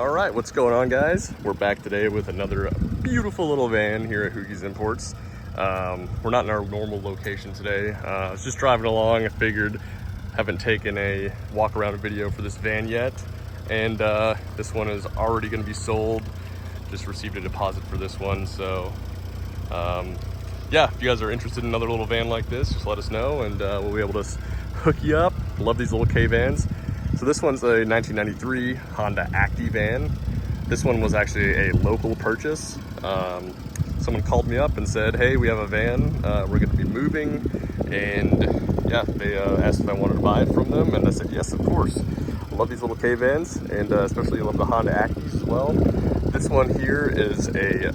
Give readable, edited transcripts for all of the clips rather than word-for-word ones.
All right, what's going on, guys? We're back today with another beautiful little van here at Hoogie's Imports. We're not in our normal location today. I was just driving along. I figured, haven't taken a walk around video for this van yet, and this one is already going to be sold. Just received a deposit for this one, so yeah, if you guys are interested in another little van like this, just let us know, and we'll be able to hook you up. Love these little K vans. So this one's a 1993 Honda Acty van. This one was actually a local purchase. Someone called me up and said, hey, we have a van, we're gonna be moving, and yeah, they asked if I wanted to buy it from them, and I said, yes, of course. I love these little K vans, and especially love the Honda Actys as well. This one here is a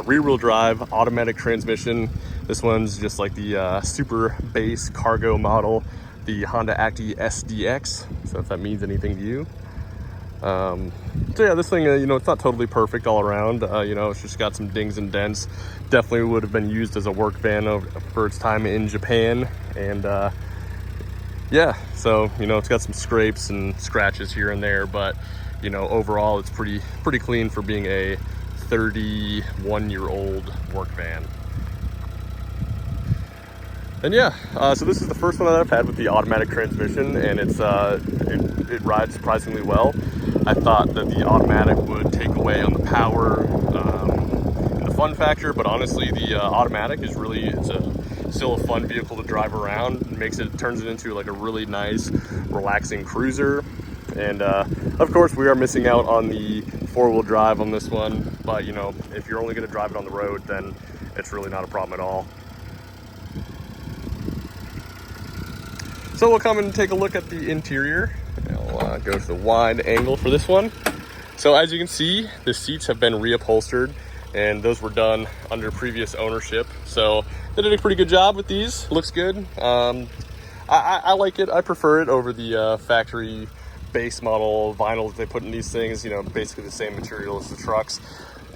rear-wheel drive automatic transmission. This one's just like the super base cargo model, the Honda Acty SDX, so if that means anything to you. So yeah, this thing, you know, it's not totally perfect all around. You know, it's just got some dings and dents. Definitely would have been used as a work van for its time in Japan. And yeah, so, you know, it's got some scrapes and scratches here and there, but, you know, overall it's pretty clean for being a 31-year-old work van. And yeah, so this is the first one that I've had with the automatic transmission, and it rides surprisingly well. I thought that the automatic would take away on the power and the fun factor, but honestly, the automatic is really, still a fun vehicle to drive around. It turns it into like a really nice, relaxing cruiser. And of course, we are missing out on the four-wheel drive on this one, but you know, if you're only going to drive it on the road, then it's really not a problem at all. So we'll come and take a look at the interior. I'll go to the wide angle for this one. So as you can see, the seats have been reupholstered, and those were done under previous ownership. So they did a pretty good job with these. Looks good. I like it. I prefer it over the factory base model vinyl that they put in these things. You know, basically the same material as the trucks.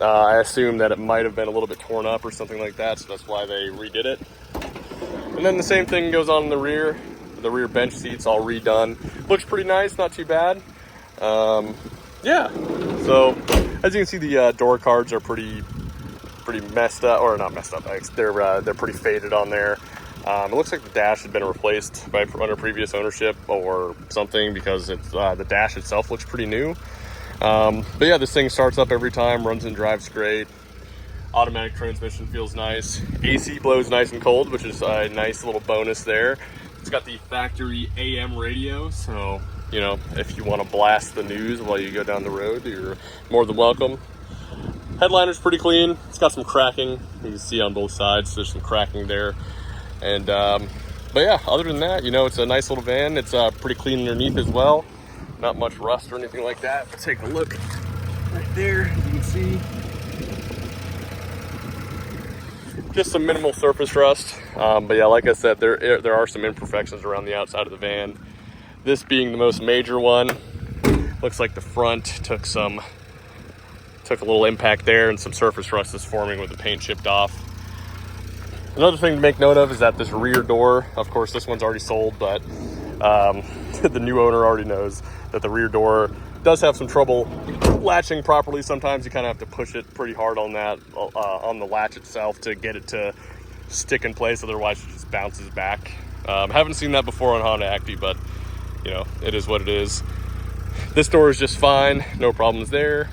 I assume that it might have been a little bit torn up or something like that, so that's why they redid it. And then the same thing goes on in the rear. The rear bench seats all redone. Looks pretty nice, not too bad. Yeah, so as you can see, the door cards are pretty messed up, or not messed up. They're pretty faded on there. It looks like the dash had been replaced under previous ownership or something, because it's the dash itself looks pretty new. But yeah, this thing starts up every time, runs and drives great. Automatic transmission feels nice. AC blows nice and cold, which is a nice little bonus there. It's got the factory AM radio, so, you know, if you want to blast the news while you go down the road, you're more than welcome. Headliner's pretty clean. It's got some cracking. You can see on both sides, there's some cracking there. And, but yeah, other than that, you know, it's a nice little van. It's pretty clean underneath as well. Not much rust or anything like that. But take a look right there, you can see. Just some minimal surface rust, but yeah, like I said, there are some imperfections around the outside of the van. This being the most major one. Looks like the front took a little impact there, and some surface rust is forming with the paint chipped off. Another thing to make note of is that this rear door, of course this one's already sold, but the new owner already knows that the rear door does have some trouble latching properly. Sometimes you kind of have to push it pretty hard on that, on the latch itself, to get it to stick in place, otherwise it just bounces back. Haven't seen that before on Honda Acty, but you know, it is what it is. This door is just fine, no problems there.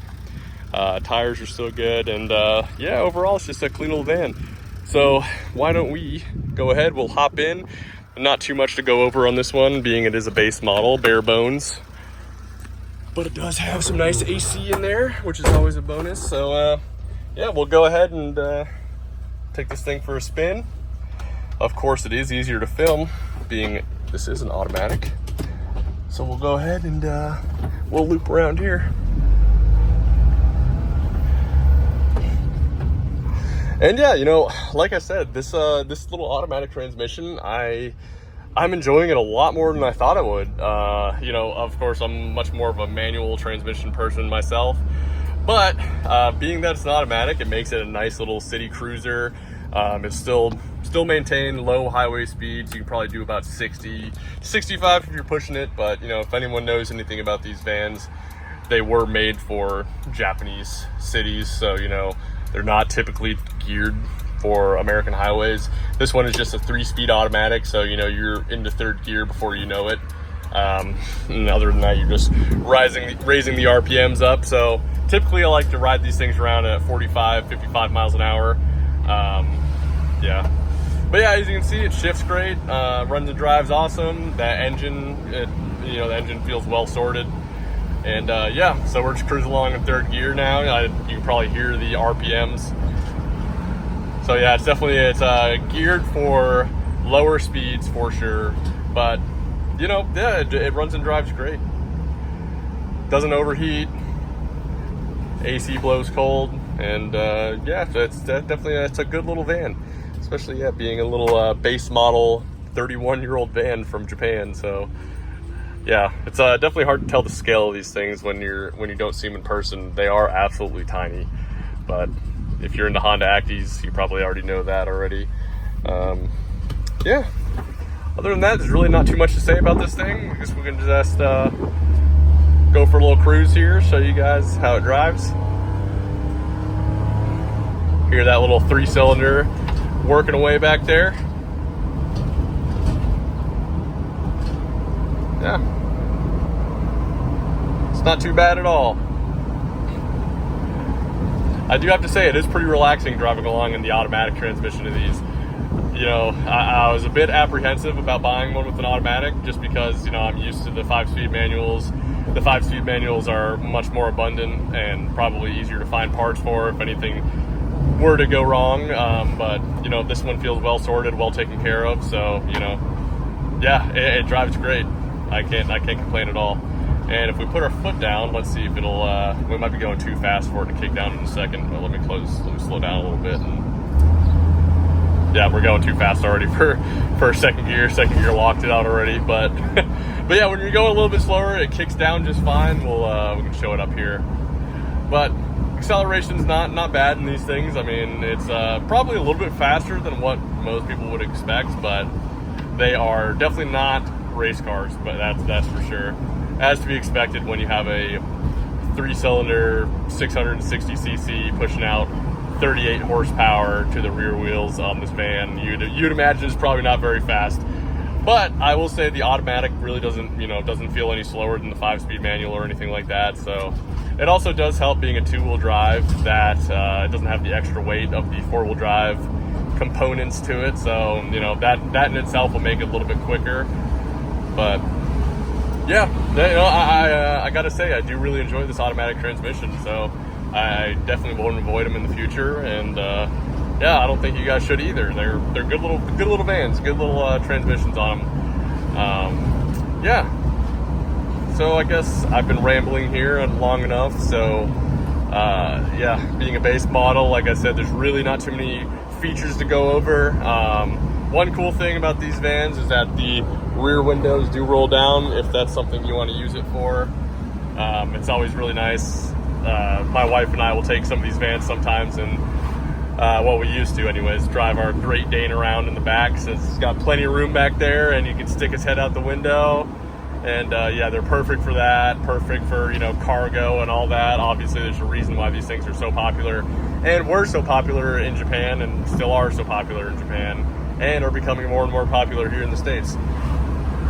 Tires are still good, and yeah, overall it's just a clean little van. So why don't we go ahead, we'll hop in. Not too much to go over on this one, being it is a base model, bare bones. But it does have some nice AC in there, which is always a bonus. So yeah, we'll go ahead and take this thing for a spin. Of course, it is easier to film, being this is an automatic. So we'll go ahead and we'll loop around here. And yeah, you know, like I said, this little automatic transmission, I'm enjoying it a lot more than I thought I would. You know, of course, I'm much more of a manual transmission person myself, but being that it's an automatic, it makes it a nice little city cruiser. It's still maintain low highway speeds. You can probably do about 60, 65 if you're pushing it, but you know, if anyone knows anything about these vans, they were made for Japanese cities, so you know they're not typically geared for American highways. This one is just a 3-speed automatic, so you know you're into third gear before you know it. And other than that, you're just raising the RPMs up. So typically I like to ride these things around at 45, 55 miles an hour. Yeah. But yeah, as you can see, it shifts great, runs and drives awesome. That engine, the engine feels well sorted. And yeah, so we're just cruising along in third gear now. You can probably hear the RPMs. So yeah, it's geared for lower speeds for sure. But you know, yeah, it runs and drives great. Doesn't overheat. AC blows cold, and yeah, it's a good little van. Especially, yeah, being a little base model 31-year-old van from Japan. So, yeah, it's definitely hard to tell the scale of these things when you don't see them in person. They are absolutely tiny, but if you're into Honda Acties, you probably already know that already. Yeah. Other than that, there's really not too much to say about this thing. I guess we can just go for a little cruise here, show you guys how it drives. Hear that little 3-cylinder working away back there. Yeah, it's not too bad at all. I do have to say, it is pretty relaxing driving along in the automatic transmission of these. You know, I was a bit apprehensive about buying one with an automatic just because, you know, I'm used to the 5-speed manuals. The 5-speed manuals are much more abundant and probably easier to find parts for if anything were to go wrong, but you know, this one feels well sorted, well taken care of. So you know, yeah, it drives great. I can't complain at all. And if we put our foot down, let's see if it'll. We might be going too fast for it to kick down in a second. But let me slow down a little bit. And yeah, we're going too fast already for second gear. Second gear locked it out already. But but yeah, when you're going a little bit slower, it kicks down just fine. We can show it up here. But acceleration's not bad in these things. I mean, it's probably a little bit faster than what most people would expect, but they are definitely not race cars, but that's for sure. As to be expected when you have a 3-cylinder 660cc pushing out 38 horsepower to the rear wheels on this van. You'd imagine it's probably not very fast. But I will say the automatic really doesn't feel any slower than the 5-speed manual or anything like that. So it also does help being a 2-wheel drive that it doesn't have the extra weight of the 4-wheel drive components to it. So you know that in itself will make it a little bit quicker. But yeah, you know, I gotta say I do really enjoy this automatic transmission. So I definitely won't avoid them in the future. And yeah, I don't think you guys should either. They're good little vans, good little transmissions on them. Yeah. So I guess I've been rambling here long enough. So yeah, being a base model, like I said, there's really not too many features to go over. One cool thing about these vans is that the rear windows do roll down if that's something you want to use it for. It's always really nice. My wife and I will take some of these vans sometimes and well, we used to anyways, drive our Great Dane around in the back since it's got plenty of room back there and you can stick his head out the window. And yeah, they're perfect for that, perfect for, you know, cargo and all that. Obviously, there's a reason why these things are so popular and were so popular in Japan and still are so popular in Japan and are becoming more and more popular here in the States.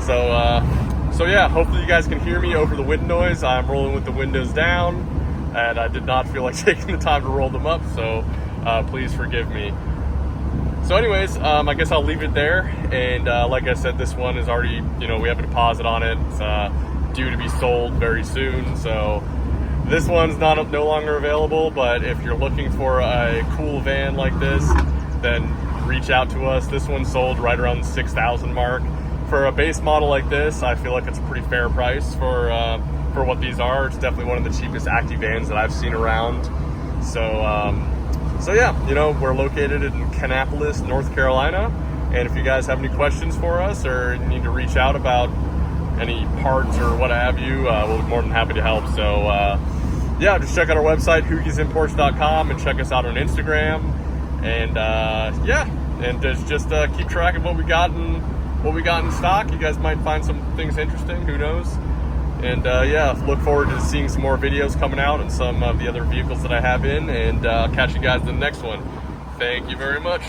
So yeah, hopefully you guys can hear me over the wind noise. I'm rolling with the windows down and I did not feel like taking the time to roll them up, so please forgive me. So anyways, I guess I'll leave it there. And like I said, this one is already, you know, we have a deposit on it. It's due to be sold very soon. So this one's no longer available, but if you're looking for a cool van like this, then reach out to us. This one's sold right around the 6,000 mark. For a base model like this, I feel like it's a pretty fair price for what these are. It's definitely one of the cheapest Acty vans that I've seen around. So yeah, you know, we're located in Kannapolis, North Carolina. And if you guys have any questions for us or need to reach out about any parts or what have you, we'll be more than happy to help. So yeah, just check out our website, hoogiesimports.com, and check us out on Instagram. And yeah, and just keep track of what we got in stock. You guys might find some things interesting, who knows. And yeah, look forward to seeing some more videos coming out and some of the other vehicles that I have in, and I'll catch you guys in the next one. Thank you very much.